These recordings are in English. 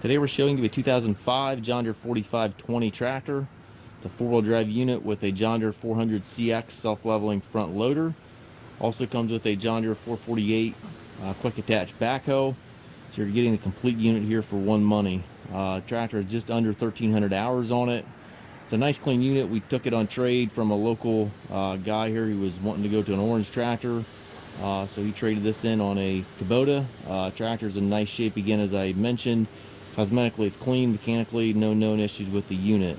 Today we're showing you a 2005 John Deere 4520 tractor. It's a four-wheel drive unit with a John Deere 400CX self-leveling front loader. Also comes with a John Deere 448 quick attach backhoe. So you're getting the complete unit here for one money. Tractor has just under 1,300 hours on it. It's a nice clean unit. We took it on trade from a local guy here who was wanting to go to an orange tractor. So he traded this in on a Kubota. Tractor's in nice shape again, as I mentioned. Cosmetically it's clean, mechanically no known issues with the unit.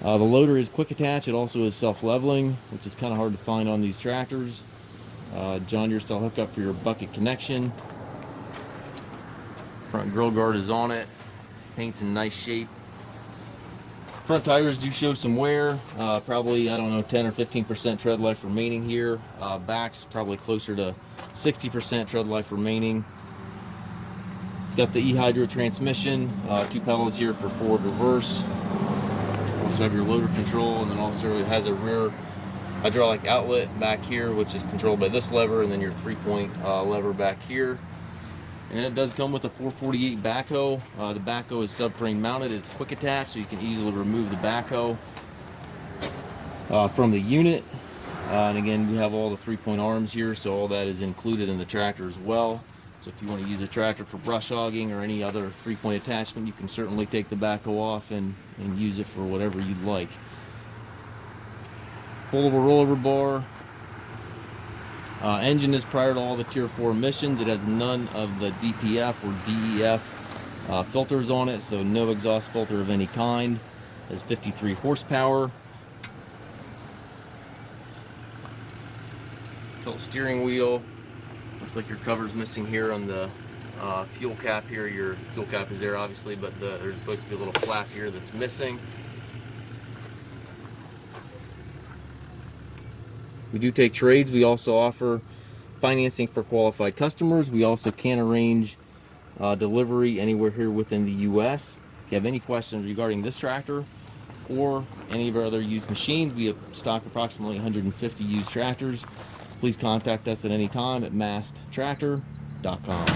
The loader is quick attach. It also is self-leveling, which is kind of hard to find on these tractors. John Deere style hookup for your bucket connection. Front grill guard is on it. Paint's in nice shape. Front tires do show some wear. Probably, I don't know, 10 or 15% tread life remaining here. Back's probably closer to 60% tread life remaining. It's got the Hyd transmission, two pedals here for forward, reverse. Also have your loader control, and then also it has a rear hydraulic outlet back here, which is controlled by this lever, and then your 3-point lever back here. And it does come with a 448 backhoe. The backhoe is subframe mounted. It's quick attach, so you can easily remove the backhoe from the unit. And again, we have all the 3-point arms here, so all that is included in the tractor as well. So if you want to use the tractor for brush hogging or any other 3-point attachment, you can certainly take the backhoe off and use it for whatever you'd like. Foldable rollover bar. Engine is prior to all the Tier 4 emissions. It has none of the DPF or DEF filters on it, so no exhaust filter of any kind. It has 53 horsepower. Tilt steering wheel. Looks like your cover's missing here on the fuel cap here. Your fuel cap is there obviously, but there's supposed to be a little flap here that's missing. We do take trades. We also offer financing for qualified customers. We also can arrange delivery anywhere here within the US. If you have any questions regarding this tractor or any of our other used machines, we have stock approximately 150 used tractors. Please contact us at any time at masttractor.com.